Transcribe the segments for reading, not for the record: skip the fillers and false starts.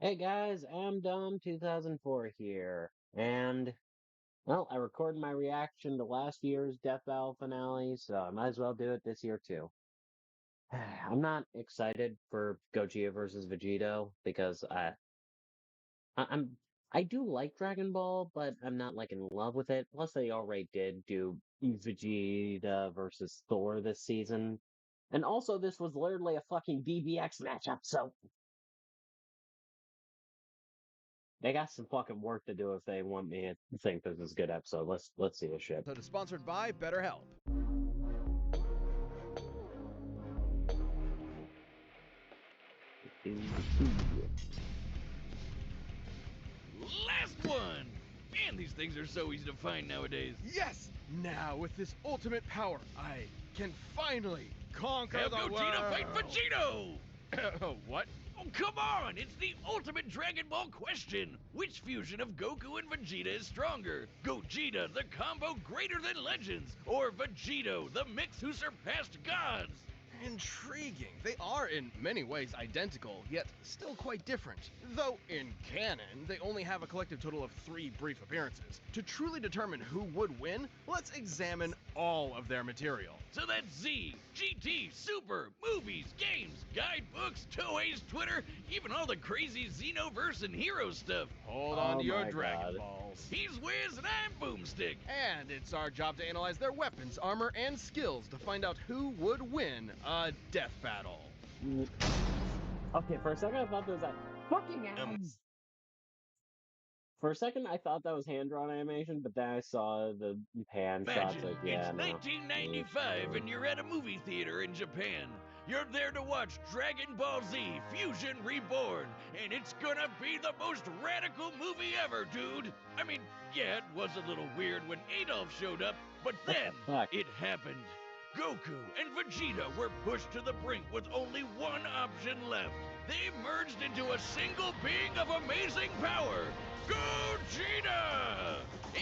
Hey guys, I'm Dom 2004 here, and well, I recorded my reaction to last year's Death Battle finale, so I might as well do it this year too. I'm not excited for Gogeta versus Vegito because I'm I do like Dragon Ball, but I'm not like in love with it. Plus, they already did do Vegeta versus Thor this season, and also this was literally a fucking BBX matchup, so they got some fucking work to do if they want me to think this is a good episode. Let's see this shit. So it's sponsored by BetterHelp. Last one! Man, these things are so easy to find nowadays. Yes! Now, with this ultimate power, I can finally conquer Have the Gogeta world! fight Vegito! What? Oh, come on! It's the ultimate Dragon Ball question! Which fusion of Goku and Vegeta is stronger? Gogeta, the combo greater than legends, or Vegito, the mix who surpassed gods? Intriguing. They are in many ways identical, yet still quite different. Though in canon, they only have a collective total of 3 brief appearances. To truly determine who would win, let's examine all of their material. So that's Z, GT, Super, movies, games, guidebooks, toys, Twitter, even all the crazy Xenoverse and hero stuff. Hold on Oh to your my Dragon God. Balls. He's Wiz and I'm Boomstick. And it's our job to analyze their weapons, armor, and skills to find out who would win a death battle. Okay, for a second I thought there was that fucking ads. For a second I thought that was hand drawn animation, but then I saw the pan shots. Imagine Like, yeah, it's no. 1995 and you're at a movie theater in Japan. You're there to watch Dragon Ball Z Fusion Reborn, and it's gonna be the most radical movie ever, dude. I mean, yeah, it was a little weird when Adolf showed up, but then fuck? it happened. Goku and Vegeta were pushed to the brink with only one option left. They merged into a single being of amazing power, Gogeta!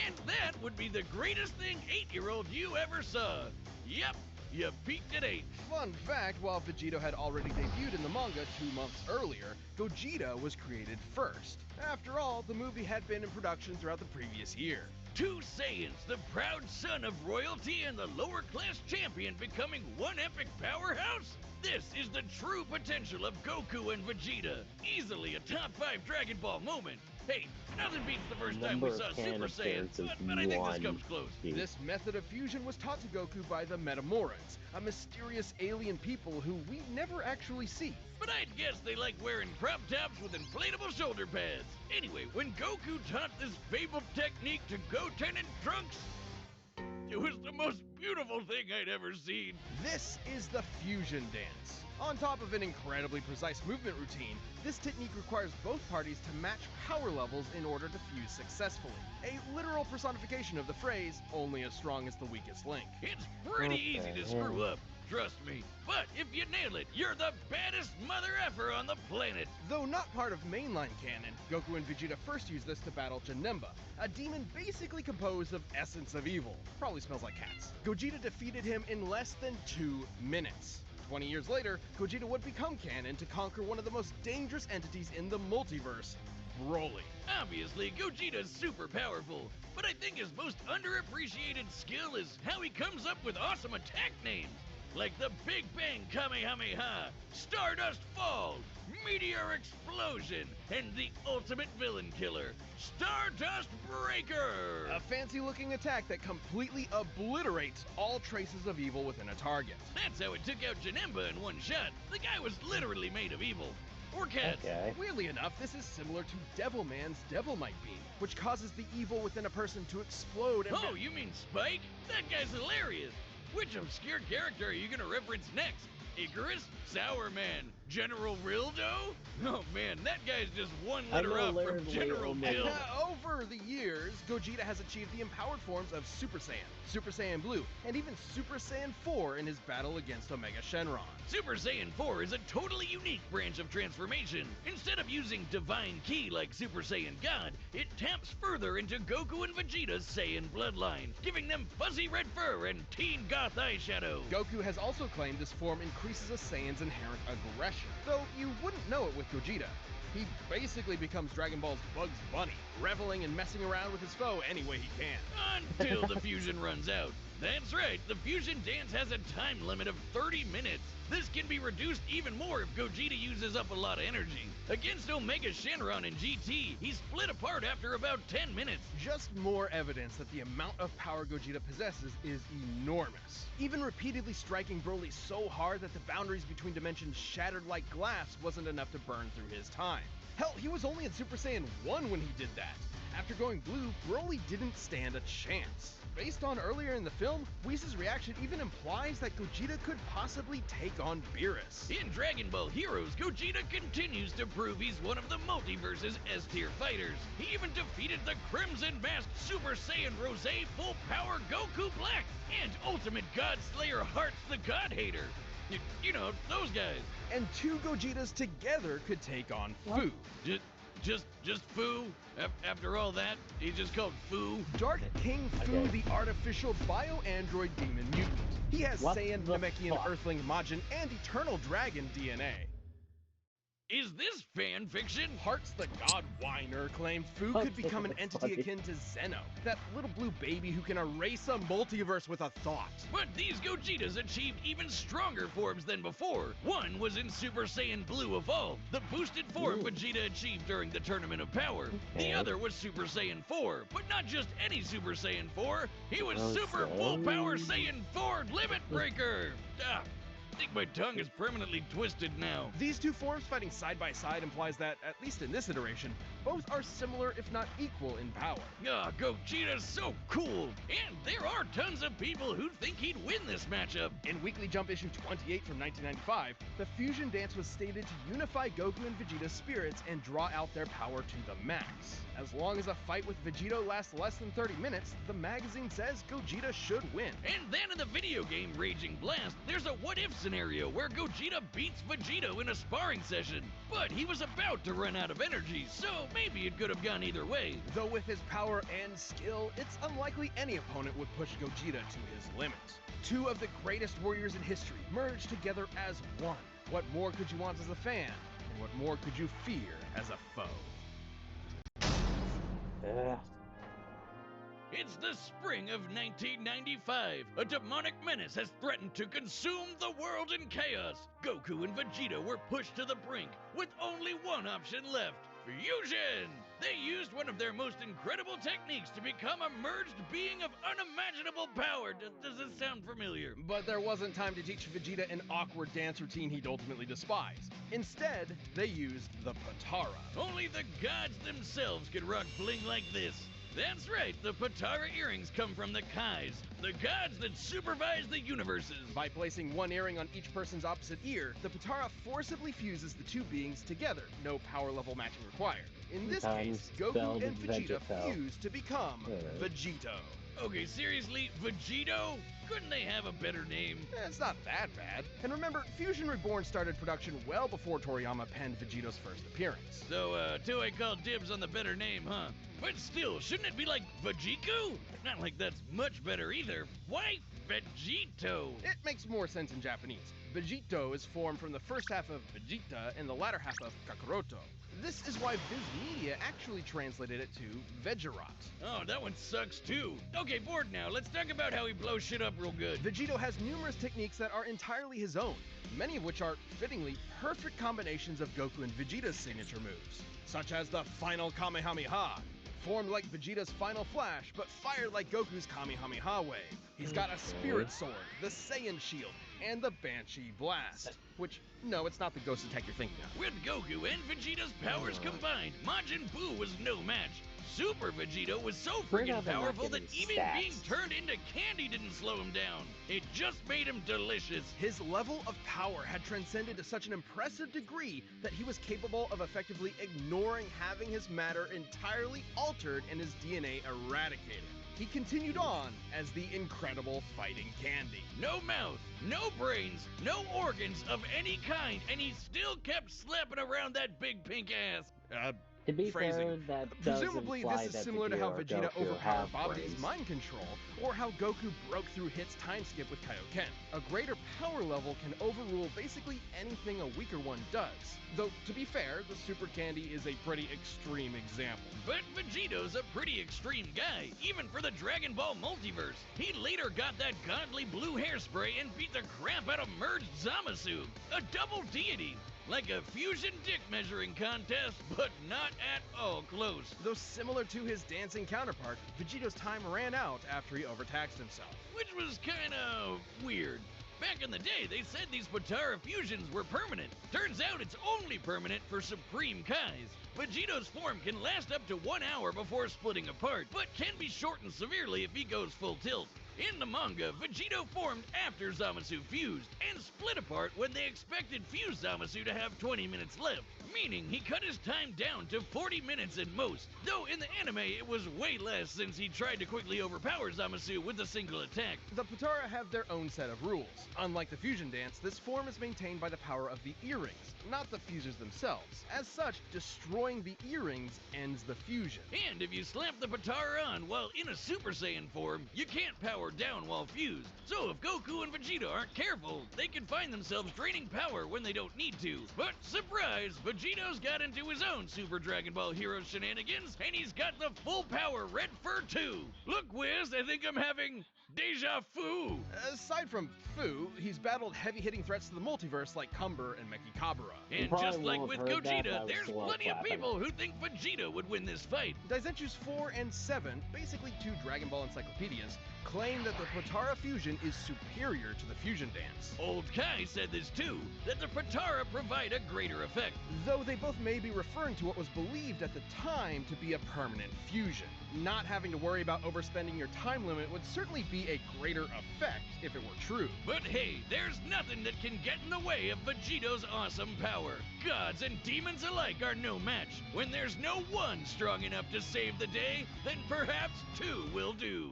And that would be the greatest thing 8-year-old you ever saw. Yep, you peaked at 8. Fun fact, while Vegito had already debuted in the manga 2 months earlier, Gogeta was created first. After all, the movie had been in production throughout the previous year. 2 Saiyans, the proud son of royalty and the lower class champion becoming one epic powerhouse? This is the true potential of Goku and Vegeta. Easily a top 5 Dragon Ball moment. Hey, nothing beats the first time we Number saw of canon Super Saiyan, appearances, but I think this 1. comes close. This method of fusion was taught to Goku by the Metamorans, a mysterious alien people who we never actually see. But I'd guess they like wearing crop tops with inflatable shoulder pads. Anyway, when Goku taught this fabled technique to Goten and Trunks, it was the most beautiful thing I'd ever seen. This is the fusion dance. On top of an incredibly precise movement routine, this technique requires both parties to match power levels in order to fuse successfully. A literal personification of the phrase, only as strong as the weakest link. It's pretty What easy the to screw hell? up, trust me. But if you nail it, you're the baddest mother effer on the planet. Though not part of mainline canon, Goku and Vegeta first used this to battle Janemba, a demon basically composed of essence of evil. Probably smells like cats. Gogeta defeated him in less than 2 minutes. 20 years later, Gogeta would become canon to conquer one of the most dangerous entities in the multiverse, Broly. Obviously, Gogeta's super powerful, but I think his most underappreciated skill is how he comes up with awesome attack names. Like the Big Bang Kamehameha, Stardust Fall, Meteor Explosion, and the ultimate villain killer, Stardust Breaker! A fancy-looking attack that completely obliterates all traces of evil within a target. That's how it took out Janemba in one shot. The guy was literally made of evil. Or cats. Okay. Weirdly enough, this is similar to Devilman's Devilmight Beam, which causes the evil within a person to explode and... Oh, you mean Spike? That guy's hilarious. Which obscure character are you gonna reference next? Icarus? Sour Man? General Rildo? Oh man, that guy's just one I letter know off from literally General only- Dill. Over the years, Gogeta has achieved the empowered forms of Super Saiyan, Super Saiyan Blue, and even Super Saiyan 4 in his battle against Omega Shenron. Super Saiyan 4 is a totally unique branch of transformation. Instead of using Divine Ki like Super Saiyan God, it taps further into Goku and Vegeta's Saiyan bloodline, giving them fuzzy red fur and teen goth eyeshadow. Goku has also claimed this form increases a Saiyan's inherent aggression, though you wouldn't know it with Gogeta. He basically becomes Dragon Ball's Bugs Bunny, reveling and messing around with his foe any way he can. Until the fusion runs out. That's right, the fusion dance has a time limit of 30 minutes. This can be reduced even more if Gogeta uses up a lot of energy. Against Omega Shenron in GT, he split apart after about 10 minutes. Just more evidence that the amount of power Gogeta possesses is enormous. Even repeatedly striking Broly so hard that the boundaries between dimensions shattered like glass wasn't enough to burn through his time. Hell, he was only in Super Saiyan 1 when he did that. After going blue, Broly didn't stand a chance. Based on earlier in the film, Whis' reaction even implies that Gogeta could possibly take on Beerus. In Dragon Ball Heroes, Gogeta continues to prove he's one of the multiverse's S-tier fighters. He even defeated the Crimson Masked Super Saiyan Rose Full Power Goku Black and Ultimate God Slayer Hearts the God Hater. You know, those guys. And two Gogetas together could take on Fu. Just Fu? After all that, he's just called Fu? Dark King Fu, Okay. the artificial bio-android demon mutant. He has What Saiyan, the Namekian, fuck? Earthling, Majin, and Eternal Dragon DNA. Is this fan fiction? Hearts the God Whiner claimed Fu could become an entity akin to Zeno, that little blue baby who can erase a multiverse with a thought. But these Gogetas achieved even stronger forms than before. One was in Super Saiyan Blue Evolved, the boosted form Ooh. Vegeta achieved during the Tournament of Power. The Okay. other was Super Saiyan 4, but not just any Super Saiyan 4. He was Okay. Super Full Power Saiyan 4 Limit Breaker. I think my tongue is permanently twisted now. These two forms fighting side by side implies that, at least in this iteration, both are similar if not equal in power. Gogeta's so cool! And there are tons of people who think he'd win this matchup. In Weekly Jump issue 28 from 1995, the fusion dance was stated to unify Goku and Vegeta's spirits and draw out their power to the max. As long as a fight with Vegito lasts less than 30 minutes, the magazine says Gogeta should win. And then in the video game Raging Blast, there's a what-if scenario where Gogeta beats Vegito in a sparring session. But he was about to run out of energy, so maybe it could have gone either way. Though with his power and skill, it's unlikely any opponent would push Gogeta to his limit. Two of the greatest warriors in history merged together as one. What more could you want as a fan? And what more could you fear as a foe? It's the spring of 1995. A demonic menace has threatened to consume the world in chaos. Goku and Vegeta were pushed to the brink, with only one option left: fusion! They used one of their most incredible techniques to become a merged being of unimaginable power. Does this sound familiar? But there wasn't time to teach Vegeta an awkward dance routine he'd ultimately despise. Instead, they used the Potara. Only the gods themselves could rock bling like this. That's right, the Potara earrings come from the Kais, the gods that supervise the universes. By placing one earring on each person's opposite ear, the Potara forcibly fuses the two beings together, no power level matching required. In this case, Goku Spelled and Vegeta Vegito. fuse to become Vegito. Okay, seriously, Vegito? Couldn't they have a better name? It's not that bad. And remember, Fusion Reborn started production well before Toriyama penned Vegito's first appearance. So, Toei called dibs on the better name, huh? But still, shouldn't it be like Vejiku? Not like that's much better either. Why Vegito? It makes more sense in Japanese. Vegito is formed from the first half of Vegeta and the latter half of Kakaroto. This is why Viz Media actually translated it to Vegerot. Oh, that one sucks too. Okay, bored now. Let's talk about how he blows shit up real good. Vegito has numerous techniques that are entirely his own, many of which are, fittingly, perfect combinations of Goku and Vegeta's signature moves, such as the Final Kamehameha, formed like Vegeta's Final Flash, but fired like Goku's Kamehameha wave. He's got a Spirit Sword, the Saiyan Shield, and the Banshee Blast. Which, no, it's not the ghost attack you're thinking of. With Goku and Vegeta's powers combined, Majin Buu was no match. Super Vegito was so We're freaking not powerful that getting even stats. being turned into candy didn't slow him down. It just made him delicious. His level of power had transcended to such an impressive degree that he was capable of effectively ignoring having his matter entirely altered and his DNA eradicated. He continued on as the incredible fighting candy. No mouth, no brains, no organs of any kind, and he still kept slapping around that big pink ass. To be Phrasing. fair, that does Presumably, imply this is that similar to Vegeta how or Vegeta Goku overpowered have Babidi's brains. mind control, or how Goku broke through Hit's time skip with Kaioken. A greater power level can overrule basically anything a weaker one does. Though, to be fair, the Super Candy is a pretty extreme example. But Vegito's a pretty extreme guy, even for the Dragon Ball multiverse. He later got that godly blue hairspray and beat the crap out of merged Zamasu, a double deity. Like a fusion dick measuring contest, but not at all close. Though similar to his dancing counterpart, Vegito's time ran out after he overtaxed himself. Which was kinda weird. Back in the day, they said these Potara fusions were permanent. Turns out it's only permanent for Supreme Kais. Vegito's form can last up to 1 hour before splitting apart, but can be shortened severely if he goes full tilt. In the manga, Vegito formed after Zamasu fused, and split apart when they expected fused Zamasu to have 20 minutes left, meaning he cut his time down to 40 minutes at most, though in the anime it was way less since he tried to quickly overpower Zamasu with a single attack. The Potara have their own set of rules. Unlike the fusion dance, this form is maintained by the power of the earrings, not the fusers themselves. As such, destroying the earrings ends the fusion. And if you slap the Potara on while in a Super Saiyan form, you can't power down while fused. So if Goku and Vegeta aren't careful, they can find themselves draining power when they don't need to. But surprise, Vegito's got into his own Super Dragon Ball Hero shenanigans, and he's got the full power Red Fur 2. Look, Wiz, I think I'm having deja vu. Aside from Fu, he's battled heavy-hitting threats to the multiverse like Cumber and Mechikabura. And probably just like won't with have heard that, but I Gogeta, was there's slow plenty of clapping. people who think Vegeta would win this fight. Daizenshus 4 and 7, basically two Dragon Ball encyclopedias, claim that the Potara fusion is superior to the fusion dance. Old Kai said this too, that the Potara provide a greater effect. Though they both may be referring to what was believed at the time to be a permanent fusion. Not having to worry about overspending your time limit would certainly be a greater effect if it were true. But hey, there's nothing that can get in the way of Vegito's awesome power. Gods and demons alike are no match. When there's no one strong enough to save the day, then perhaps two will do.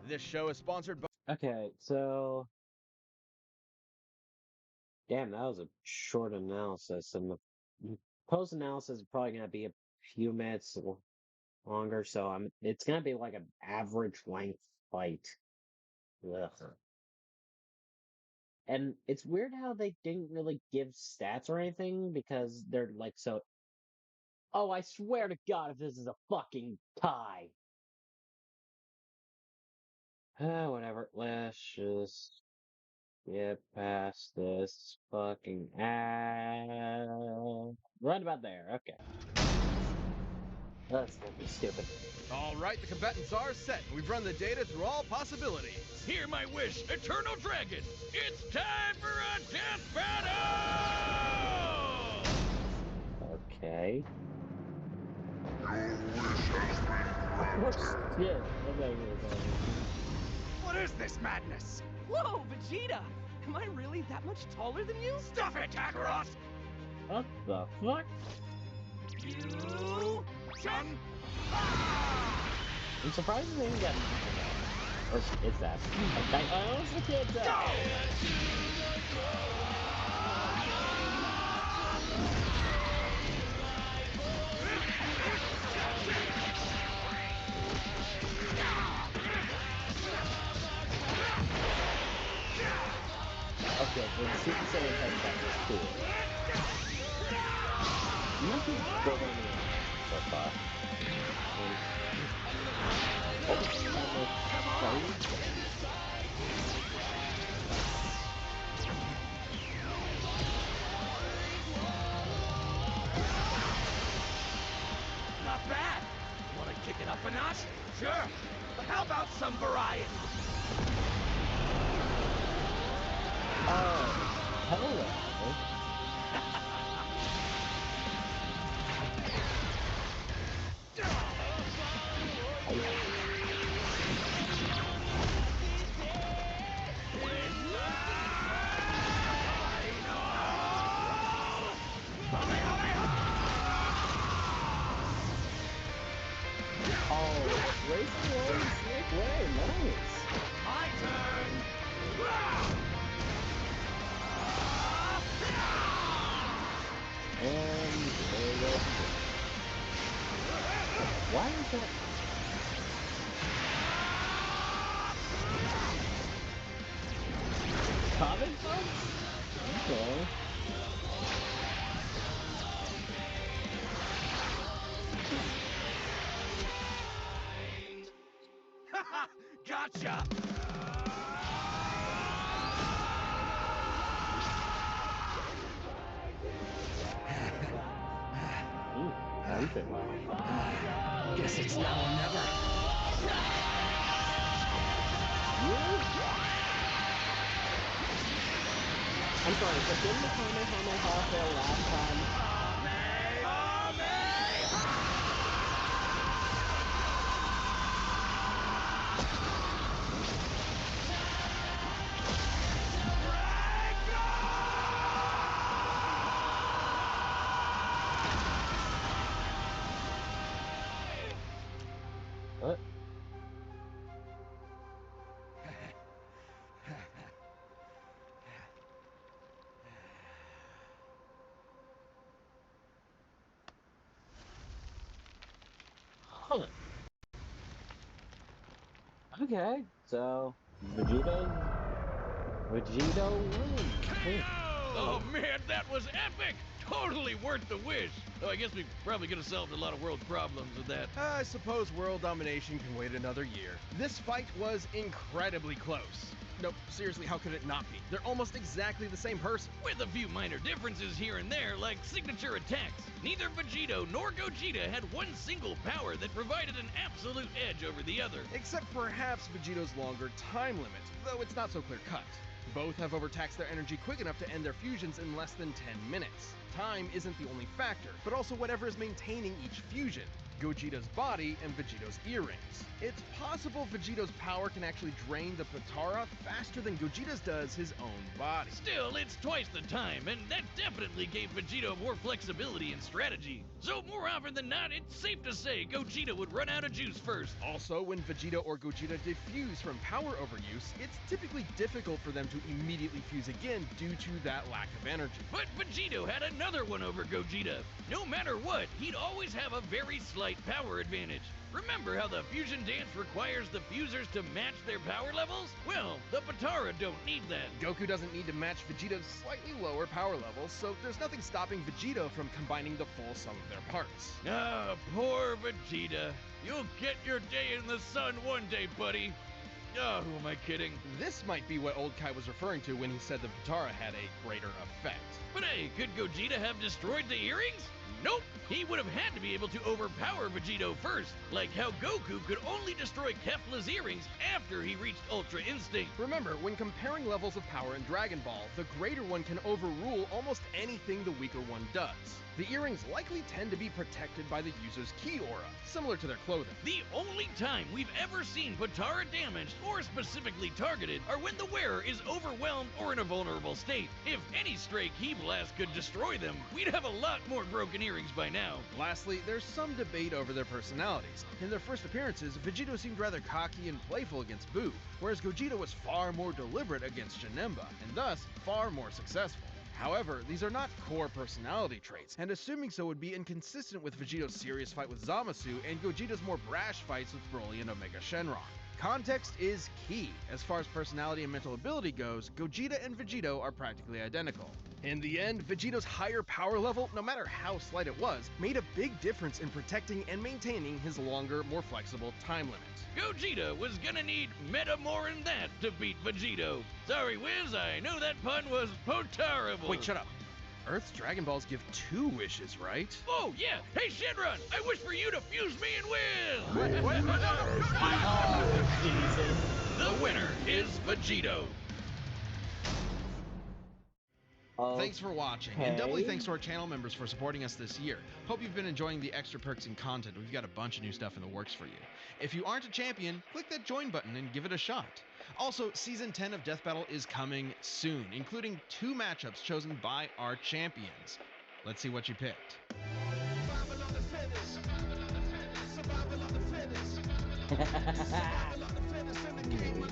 This show is sponsored by... Okay, so damn, that was a short analysis, and the post analysis is probably gonna be a few minutes longer, so it's gonna be like an average length fight. Ugh. And it's weird how they didn't really give stats or anything because they're like so. Oh, I swear to God, if this is a fucking tie. Whatever. Let's just get past this fucking right about there. Okay. That's gonna be stupid. Alright, the combatants are set, and we've run the data through all possibilities. Hear my wish, Eternal Dragon! It's time for a death battle! Okay. Oh shit. Okay, What is this madness? Whoa, Vegeta! Am I really that much taller than you? Stuff it, Kakarot! what the fuck? You... Chun... I'm surprised they didn't get. Or is that? I honestly can't tell. Okay, the Super Saiyan type attack is cool. Nothing good on the so far. Not bad. Want to kick it up a notch? Sure. But how about some variety? Oh, hello. Oh, race the slick way, nice. My turn. And there we go. Why is that? Comic books? Okay. Gotcha! Anything. Guess it's now or never. I'm sorry, but didn't the Kamehameha fail last time? What? Huh. Okay, so Vegito wins. Huh. Oh man, that was epic! Totally worth the wish. Though I guess we probably could have solved a lot of world problems with that. I suppose world domination can wait another year. This fight was incredibly close. Nope, seriously, how could it not be? They're almost exactly the same person. With a few minor differences here and there, like signature attacks. Neither Vegito nor Gogeta had one single power that provided an absolute edge over the other. Except perhaps Vegito's longer time limit, though it's not so clear-cut. Both have overtaxed their energy quick enough to end their fusions in less than 10 minutes. Time isn't the only factor, but also whatever is maintaining each fusion. Gogeta's body and Vegito's earrings. It's possible Vegito's power can actually drain the Potara faster than Gogeta's does his own body. Still, it's twice the time, and that definitely gave Vegito more flexibility and strategy. So more often than not, it's safe to say Gogeta would run out of juice first. Also, when Vegito or Gogeta defuse from power overuse, it's typically difficult for them to immediately fuse again due to that lack of energy. But Vegito had another one over Gogeta. No matter what, he'd always have a very slight power advantage. Remember how the fusion dance requires the fusers to match their power levels? Well, the Potara don't need that. Goku doesn't need to match Vegito's slightly lower power levels, so there's nothing stopping Vegito from combining the full sum of their parts. Ah, poor Vegeta. You'll get your day in the sun one day, buddy. Oh, who am I kidding? This might be what Old Kai was referring to when he said the Potara had a greater effect. But hey, could Gogeta have destroyed the earrings? Nope! He would have had to be able to overpower Vegito first, like how Goku could only destroy Kefla's earrings after he reached Ultra Instinct. Remember, when comparing levels of power in Dragon Ball, the greater one can overrule almost anything the weaker one does. The earrings likely tend to be protected by the user's ki aura, similar to their clothing. The only time we've ever seen Potara damaged or specifically targeted are when the wearer is overwhelmed or in a vulnerable state. If any stray ki blast could destroy them, we'd have a lot more broken earrings by now. Lastly, there's some debate over their personalities. In their first appearances, Vegito seemed rather cocky and playful against Boo, whereas Gogeta was far more deliberate against Janemba, and thus far more successful. However, these are not core personality traits, and assuming so would be inconsistent with Vegito's serious fight with Zamasu and Gogeta's more brash fights with Broly and Omega Shenron. Context is key. As far as personality and mental ability goes, Gogeta and Vegito are practically identical. In the end, Vegito's higher power level, no matter how slight it was, made a big difference in protecting and maintaining his longer, more flexible time limit. Gogeta was gonna need meta more than that to beat Vegito. Sorry, Wiz, I know that pun was potarible. Wait, shut up. Earth's Dragon Balls give 2 wishes, right? Oh, yeah. Hey, Shenron, I wish for you to fuse me and win. Oh, Jesus. The winner is Vegito. Thanks for watching, and doubly Okay. thanks to our channel members for supporting us this year. Hope you've been enjoying the extra perks and content. We've got a bunch of new stuff in the works for you. If you aren't a champion, click that join button and give it a shot. Also, Season 10 of Death Battle is coming soon, including 2 matchups chosen by our champions. Let's see what you picked.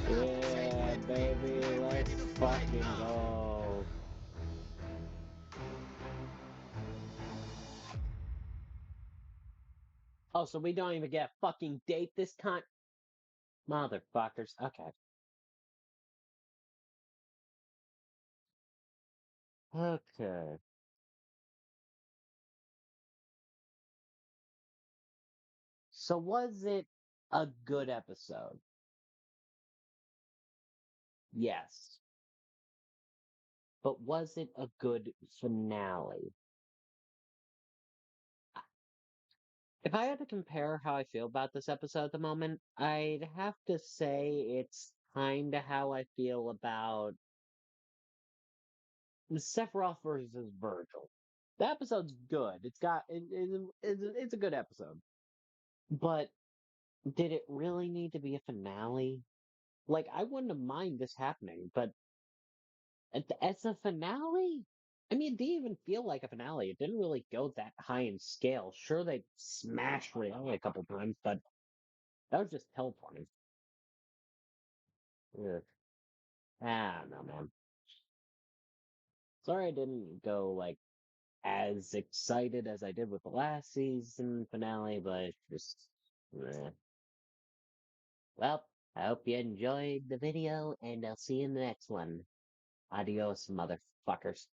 Yeah, baby, let's fucking go. Oh, so we don't even get a fucking date this time? Motherfuckers. Okay. Okay. So was it a good episode? Yes. But was it a good finale? If I had to compare how I feel about this episode at the moment, I'd have to say it's kinda how I feel about Sephiroth versus Virgil. The episode's good. It's a good episode. But did it really need to be a finale? Like, I wouldn't have mind this happening, but as a finale? I mean, it didn't even feel like a finale. It didn't really go that high in scale. Sure, they smashed reality a couple times, but that was just teleporting. Ugh. I don't know, man. Sorry I didn't go, like, as excited as I did with the last season finale, but just, eh. Well, I hope you enjoyed the video, and I'll see you in the next one. Adios, motherfuckers.